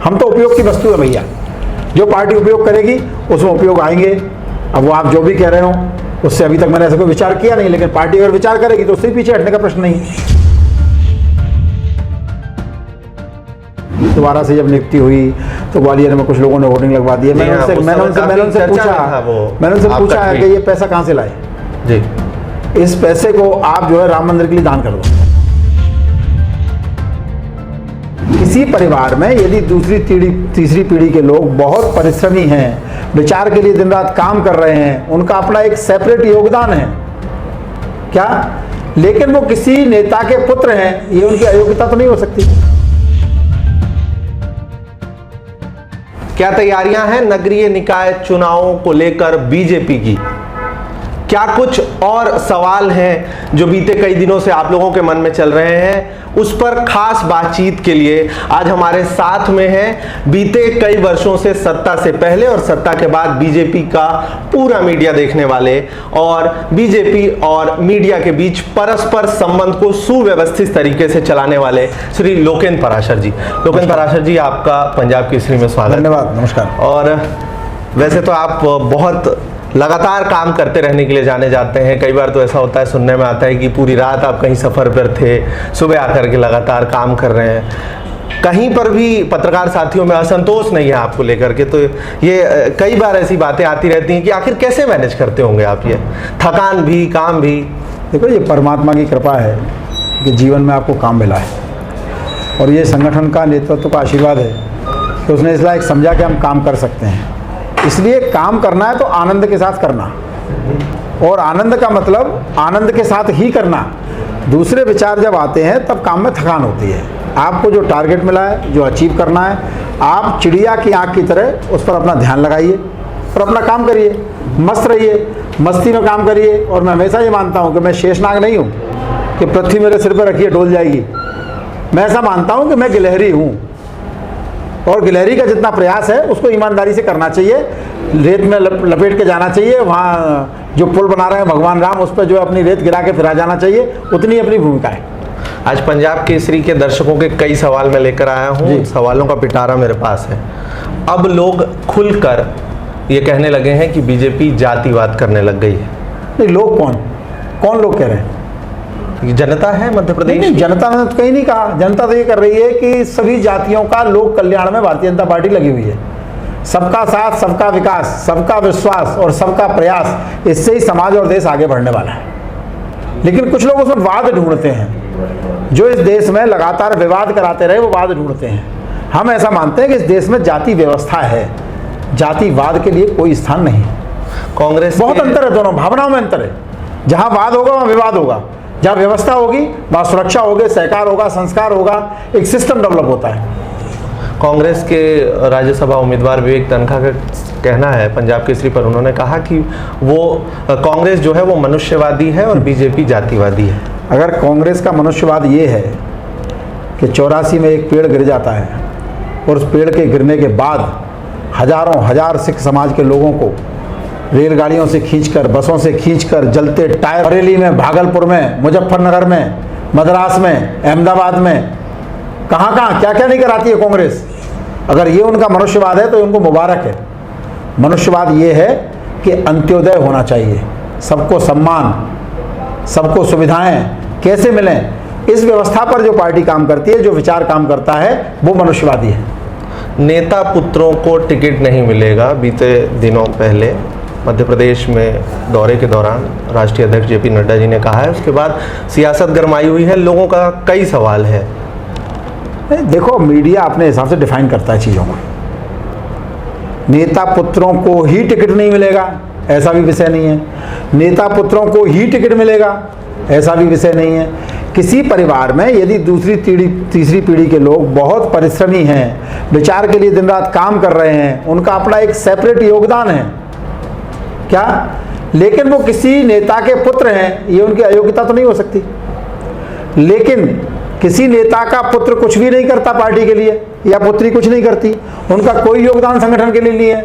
हम तो उपयोग की वस्तु है भैया, जो पार्टी उपयोग करेगी उसमें उपयोग आएंगे। अब वो आप जो भी कह रहे हो उससे अभी तक मैंने ऐसा कोई विचार किया नहीं, लेकिन पार्टी अगर विचार करेगी तो उससे पीछे हटने का प्रश्न नहीं। दोबारा से जब नियुक्ति हुई तो ग्वालियर में कुछ लोगों ने होर्डिंग लगवा दिए। मैंने उनसे पूछा है कि ये पैसा कहाँ से लाए जी, इस पैसे को आप जो है राम मंदिर के लिए दान कर दो। किसी परिवार में यदि दूसरी तीसरी पीढ़ी के लोग बहुत परिश्रमी हैं, विचार के लिए दिन रात काम कर रहे हैं, उनका अपना एक सेपरेट योगदान है क्या, लेकिन वो किसी नेता के पुत्र हैं, ये उनकी अयोग्यता तो नहीं हो सकती। क्या तैयारियां हैं नगरीय निकाय चुनावों को लेकर बीजेपी की? क्या कुछ और सवाल हैं जो बीते कई दिनों से आप लोगों के मन में चल रहे हैं? उस पर खास बातचीत के लिए आज हमारे साथ में है बीते कई वर्षों से सत्ता से पहले और सत्ता के बाद बीजेपी का पूरा मीडिया देखने वाले और बीजेपी और मीडिया के बीच परस्पर संबंध को सुव्यवस्थित तरीके से चलाने वाले श्री लोकेंद्र पराशर जी। लोकेंद्र पराशर जी, आपका पंजाब केसरी में स्वागत। धन्यवाद, नमस्कार। और वैसे तो आप बहुत लगातार काम करते रहने के लिए जाने जाते हैं। कई बार तो ऐसा होता है, सुनने में आता है कि पूरी रात आप कहीं सफ़र पर थे, सुबह आकर के लगातार काम कर रहे हैं। कहीं पर भी पत्रकार साथियों में असंतोष नहीं है आपको लेकर के, तो ये कई बार ऐसी बातें आती रहती हैं कि आखिर कैसे मैनेज करते होंगे आप ये थकान भी काम भी? देखो, ये परमात्मा की कृपा है कि जीवन में आपको काम मिला है और ये संगठन का नेतृत्व का आशीर्वाद है कि उसने इस लायक समझा कि हम काम कर सकते हैं। इसलिए काम करना है तो आनंद के साथ करना, और आनंद का मतलब आनंद के साथ ही करना। दूसरे विचार जब आते हैं तब काम में थकान होती है। आपको जो टारगेट मिला है, जो अचीव करना है, आप चिड़िया की आंख की तरह उस पर अपना ध्यान लगाइए और अपना काम करिए, मस्त रहिए, मस्ती में काम करिए। और मैं हमेशा ये मानता हूँ कि मैं शेषनाग नहीं हूँ कि पृथ्वी मेरे सिर पर रखिए डोल जाएगी। मैं ऐसा मानता हूँ कि मैं गिलहरी हूँ और गिलहरी का जितना प्रयास है उसको ईमानदारी से करना चाहिए। रेत में लपेट के जाना चाहिए, वहाँ जो पुल बना रहे हैं भगवान राम, उस पर जो अपनी रेत गिरा के फिरा जाना चाहिए, उतनी अपनी भूमिका है। आज पंजाब केसरी के दर्शकों के कई सवाल मैं लेकर आया हूँ, सवालों का पिटारा मेरे पास है। अब लोग खुलकर ये कहने लगे हैं कि बीजेपी जातिवाद करने लग गई है। नहीं, लोग कौन लोग कह रहे हैं? जनता है मध्य प्रदेश। नहीं, जनता ने तो कहीं नहीं कहा। जनता तो ये कर रही है कि सभी जातियों का लोक कल्याण में भारतीय जनता पार्टी लगी हुई है। सबका साथ, सबका विकास, सबका विश्वास और सबका प्रयास, इससे ही समाज और देश आगे बढ़ने वाला है। लेकिन कुछ लोग उसमें वाद ढूंढते हैं, जो इस देश में लगातार विवाद कराते रहे वो वाद ढूंढते हैं। हम ऐसा मानते हैं कि इस देश में जाति व्यवस्था है, जातिवाद के लिए कोई स्थान नहीं। कांग्रेस बहुत अंतर है, दोनों भावनाओं में अंतर है। जहाँ वाद होगा वहाँ विवाद होगा, जहाँ व्यवस्था होगी वहाँ सुरक्षा होगी, सहकार होगा, संस्कार होगा, एक सिस्टम डेवलप होता है। कांग्रेस के राज्यसभा उम्मीदवार विवेक तनखा का कहना है पंजाब केसरी पर, उन्होंने कहा कि वो कांग्रेस जो है वो मनुष्यवादी है और बीजेपी जातिवादी है। अगर कांग्रेस का मनुष्यवाद ये है कि 84 में एक पेड़ गिर जाता है और उस पेड़ के गिरने के बाद हजारों हजार सिख समाज के लोगों को रेलगाड़ियों से खींचकर, बसों से खींचकर, जलते टायर, बरेली में, भागलपुर में, मुजफ्फरनगर में, मद्रास में, अहमदाबाद में, कहाँ क्या क्या नहीं कराती है कांग्रेस। अगर ये उनका मनुष्यवाद है तो उनको मुबारक है। मनुष्यवाद ये है कि अंत्योदय होना चाहिए, सबको सम्मान, सबको सुविधाएं कैसे मिलें, इस व्यवस्था पर जो पार्टी काम करती है, जो विचार काम करता है, वो मनुष्यवादी है। नेता पुत्रों को टिकट नहीं मिलेगा। बीते दिनों पहले मध्य प्रदेश में दौरे के दौरान राष्ट्रीय अध्यक्ष जेपी नड्डा जी ने कहा है, उसके बाद सियासत गरमाई हुई है, लोगों का कई सवाल है। देखो, मीडिया अपने हिसाब से डिफाइन करता है चीज़ों को। नेता पुत्रों को ही टिकट नहीं मिलेगा ऐसा भी विषय नहीं है, नेता पुत्रों को ही टिकट मिलेगा ऐसा भी विषय नहीं है। किसी परिवार में यदि दूसरी तीसरी पीढ़ी के लोग बहुत परिश्रमी हैं, विचार के लिए दिन रात काम कर रहे हैं, उनका अपना एक सेपरेट योगदान है क्या, लेकिन वो किसी नेता के पुत्र हैं, ये उनकी अयोग्यता तो नहीं हो सकती। लेकिन किसी नेता का पुत्र कुछ भी नहीं करता पार्टी के लिए, या पुत्री कुछ नहीं करती, उनका कोई योगदान संगठन के लिए नहीं है,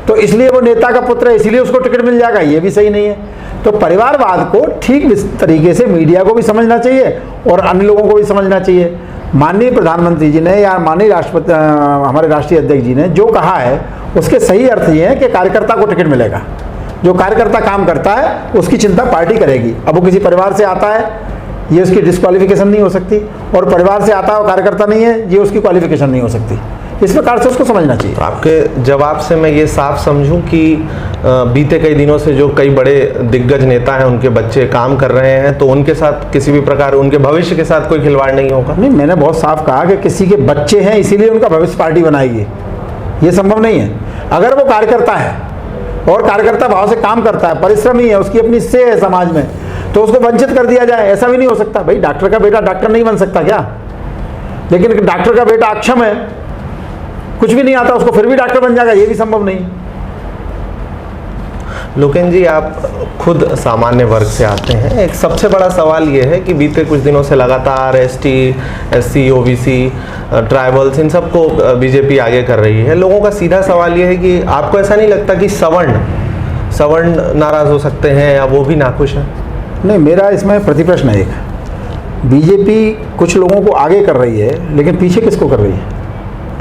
तो इसलिए वो नेता का पुत्र है इसलिए उसको टिकट मिल जाएगा, ये भी सही नहीं है। तो परिवारवाद को ठीक तरीके से मीडिया को भी समझना चाहिए और अन्य लोगों को भी समझना चाहिए। माननीय प्रधानमंत्री जी ने या माननीय राष्ट्रपति हमारे राष्ट्रीय अध्यक्ष जी ने जो कहा है उसके सही अर्थ ये है कि कार्यकर्ता को टिकट मिलेगा। जो कार्यकर्ता काम करता है उसकी चिंता पार्टी करेगी। अब वो किसी परिवार से आता है, ये उसकी डिस्क्वालिफिकेशन नहीं हो सकती, और परिवार से आता है और कार्यकर्ता नहीं है, ये उसकी क्वालिफिकेशन नहीं हो सकती। इस प्रकार से उसको समझना चाहिए। तो आपके जवाब से मैं ये साफ समझूं कि बीते कई दिनों से जो कई बड़े दिग्गज नेता हैं उनके बच्चे काम कर रहे हैं, तो उनके साथ किसी भी प्रकार उनके भविष्य के साथ कोई खिलवाड़ नहीं होगा? नहीं, मैंने बहुत साफ कहा कि किसी के बच्चे हैं इसीलिए उनका भविष्य पार्टी बनाएगी, ये संभव नहीं है। अगर वो कार्यकर्ता है और कार्यकर्ता भाव से काम करता है, परिश्रमी है, उसकी अपनी से है समाज में, तो उसको वंचित कर दिया जाए, ऐसा भी नहीं हो सकता। भाई डॉक्टर का बेटा डॉक्टर नहीं बन सकता क्या? लेकिन डॉक्टर का बेटा अक्षम है, कुछ भी नहीं आता उसको, फिर भी डॉक्टर बन जाएगा, ये भी संभव नहीं। लोकेन जी, आप खुद सामान्य वर्ग से आते हैं। एक सबसे बड़ा सवाल ये है कि बीते कुछ दिनों से लगातार एसटी, एससी, ओबीसी, ट्राइबल्स, इन सबको बीजेपी आगे कर रही है। लोगों का सीधा सवाल ये है कि आपको ऐसा नहीं लगता कि सवर्ण नाराज हो सकते हैं या वो भी नाखुश हैं? नहीं, मेरा इसमें प्रतिप्रश्न है एक। बीजेपी कुछ लोगों को आगे कर रही है, लेकिन पीछे किसको कर रही है?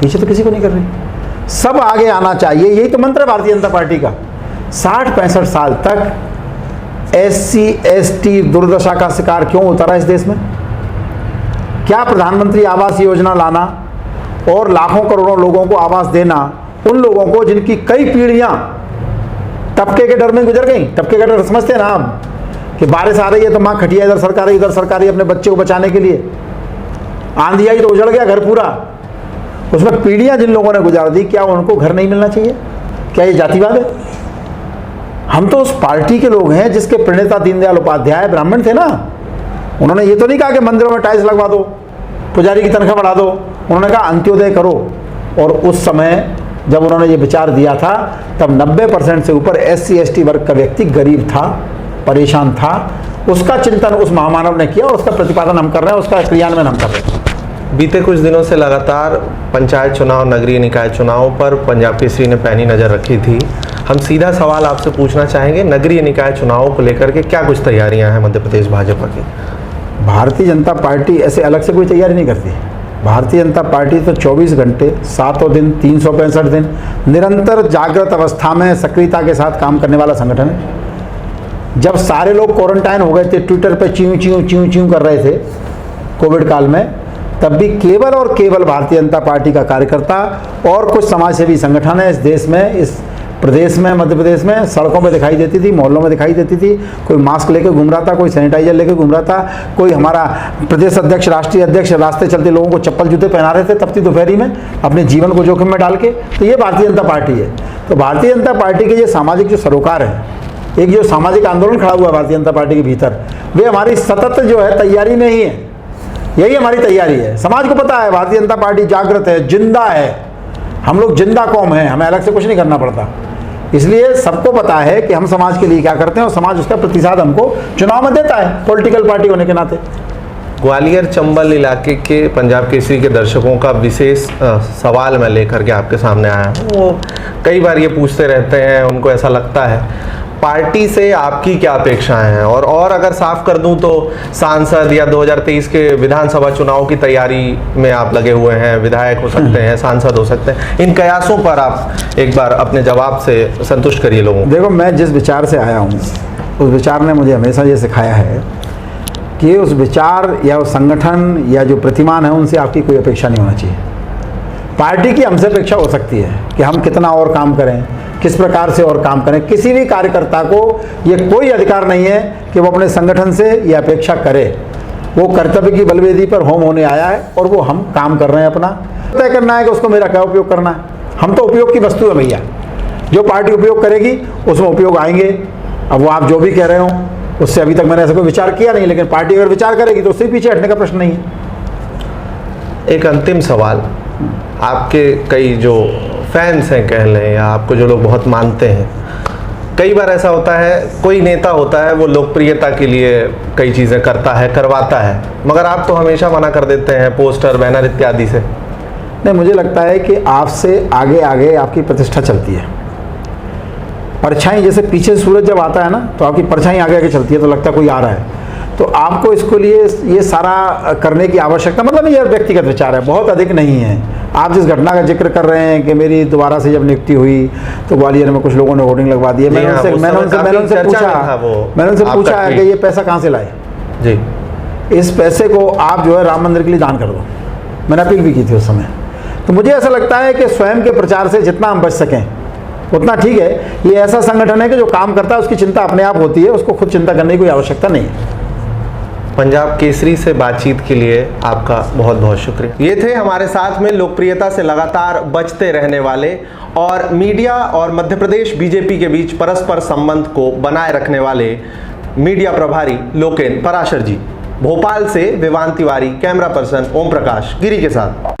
पीछे तो किसी को नहीं कर रही। सब आगे आना चाहिए, यही तो मंत्र है भारतीय जनता पार्टी का। 60-65 साल तक एससी, एसटी दुर्दशा का शिकार क्यों उतरा इस देश में? क्या प्रधानमंत्री आवास योजना लाना और लाखों करोड़ों लोगों को आवास देना, उन लोगों को जिनकी कई पीढ़ियां टपके के डर में गुजर गई। टपके का डर समझते हैं ना आप, कि बारिश आ रही है तो माँ खटिया इधर सरकारी उधर सरकारी अपने बच्चे को बचाने के लिए, आंधी आई तो उजड़ गया घर पूरा। उसमें पीढ़ियां जिन लोगों ने गुजार दी, क्या उनको घर नहीं मिलना चाहिए? क्या ये जातिवाद है? हम तो उस पार्टी के लोग हैं जिसके प्रणेता दीनदयाल उपाध्याय ब्राह्मण थे ना। उन्होंने ये तो नहीं कहा कि मंदिरों में टाइल्स लगवा दो, पुजारी की तनख्वाह बढ़ा दो। उन्होंने कहा अंत्योदय करो। और उस समय जब उन्होंने ये विचार दिया था, तब 90% से ऊपर एससी, एसटी वर्ग का व्यक्ति गरीब था, परेशान था। उसका चिंतन उस महामानव ने किया और उसका प्रतिपादन हम कर रहे हैं, उसका क्रियान्वयन हम कर रहे हैं। बीते कुछ दिनों से लगातार पंचायत चुनाव, नगरीय निकाय चुनाव पर पंजाब केसरी ने पैनी नज़र रखी थी। हम सीधा सवाल आपसे पूछना चाहेंगे, नगरीय निकाय चुनावों को लेकर के क्या कुछ तैयारियां हैं मध्य प्रदेश भाजपा की? भारतीय जनता पार्टी ऐसे अलग से कोई तैयारी नहीं करती। भारतीय जनता पार्टी तो 24 घंटे, 7 दिन, 365 दिन निरंतर जागृत अवस्था में सक्रियता के साथ काम करने वाला संगठन है। जब सारे लोग क्वारंटाइन हो गए थे, ट्विटर पे च्यूं च्यूं च्यूं च्यूं कर रहे थे कोविड काल में, तब भी केवल और केवल भारतीय जनता पार्टी का कार्यकर्ता और कुछ समाजसेवी संगठन है इस देश में, इस प्रदेश में, मध्य प्रदेश में सड़कों में दिखाई देती थी, मोहल्लों में दिखाई देती थी। कोई मास्क लेके घूम रहा था, कोई सैनिटाइजर लेके घूम रहा था, कोई हमारा प्रदेश अध्यक्ष, राष्ट्रीय अध्यक्ष रास्ते चलते लोगों को चप्पल जूते पहना रहे थे तपती दोपहरी में, अपने जीवन को जोखिम में डाल के। तो ये भारतीय जनता पार्टी है। तो भारतीय जनता पार्टी के ये सामाजिक जो सरोकार है, एक जो सामाजिक आंदोलन खड़ा हुआ है भारतीय जनता पार्टी के भीतर, वे हमारी सतत जो है तैयारी में ही है। यही हमारी तैयारी है। समाज को पता है भारतीय जनता पार्टी जागृत है, जिंदा है। हम लोग जिंदा कौम है, हमें अलग से कुछ नहीं करना पड़ता। इसलिए सबको पता है कि हम समाज के लिए क्या करते हैं और समाज उसका प्रतिसाद हमको चुनाव में देता है, पॉलिटिकल पार्टी होने के नाते। ग्वालियर चंबल इलाके के पंजाब केसरी के दर्शकों का विशेष सवाल मैं लेकर के आपके सामने आया हूँ। वो कई बार ये पूछते रहते हैं, उनको ऐसा लगता है पार्टी से आपकी क्या अपेक्षाएं हैं, और अगर साफ कर दूं तो सांसद या 2023 के विधानसभा चुनाव की तैयारी में आप लगे हुए हैं, विधायक हो सकते हैं, सांसद हो सकते हैं। इन कयासों पर आप एक बार अपने जवाब से संतुष्ट करिए लोगों को। देखो, मैं जिस विचार से आया हूँ उस विचार ने मुझे हमेशा ये सिखाया है कि उस विचार या उस संगठन या जो प्रतिमान है उनसे आपकी कोई अपेक्षा नहीं होना चाहिए। पार्टी की हमसे अपेक्षा हो सकती है कि हम कितना और काम करें, किस प्रकार से और काम करें। किसी भी कार्यकर्ता को ये कोई अधिकार नहीं है कि वो अपने संगठन से ये अपेक्षा करे। वो कर्तव्य की बलवेदी पर होम होने आया है और वो हम काम कर रहे हैं। अपना तय करना है कि उसको मेरा क्या उपयोग करना है। हम तो उपयोग की वस्तु है भैया, जो पार्टी उपयोग करेगी उसमें उपयोग आएंगे। अब वो आप जो भी कह रहे हो उससे अभी तक मैंने ऐसा कोई विचार किया नहीं, लेकिन पार्टी अगर विचार करेगी तो उससे पीछे हटने का प्रश्न नहीं है। एक अंतिम सवाल, आपके कई जो फैंस हैं कह लें, या आपको जो लोग बहुत मानते हैं, कई बार ऐसा होता है कोई नेता होता है वो लोकप्रियता के लिए कई चीज़ें करता है, करवाता है, मगर आप तो हमेशा मना कर देते हैं पोस्टर, बैनर इत्यादि से। नहीं, मुझे लगता है कि आपसे आगे आगे आपकी प्रतिष्ठा चलती है। परछाई जैसे पीछे सूरज जब आता है ना तो आपकी परछाई आगे आगे चलती है, तो लगता है कोई आ रहा है। तो आपको इसको लिए ये सारा करने की आवश्यकता, मतलब ये व्यक्तिगत विचार है, बहुत अधिक नहीं है। आप जिस घटना का जिक्र कर रहे हैं कि मेरी दोबारा से जब नियुक्ति हुई तो ग्वालियर में कुछ लोगों ने होर्डिंग लगवा दी है, मैंने उनसे पूछा है कि ये पैसा कहाँ से लाए जी, इस पैसे को आप जो है राम मंदिर के लिए दान कर दो। मैंने अपील भी की थी उस समय। तो मुझे ऐसा लगता है कि स्वयं के प्रचार से जितना हम बच सकें उतना ठीक है। ये ऐसा संगठन है कि जो काम करता है उसकी चिंता अपने आप होती है, उसको खुद चिंता करने की कोई आवश्यकता नहीं है। पंजाब केसरी से बातचीत के लिए आपका बहुत बहुत शुक्रिया। ये थे हमारे साथ में लोकप्रियता से लगातार बचते रहने वाले और मीडिया और मध्य प्रदेश बीजेपी के बीच परस्पर संबंध को बनाए रखने वाले मीडिया प्रभारी लोकेन पराशर जी। भोपाल से विवान तिवारी, कैमरा पर्सन ओम प्रकाश गिरी के साथ।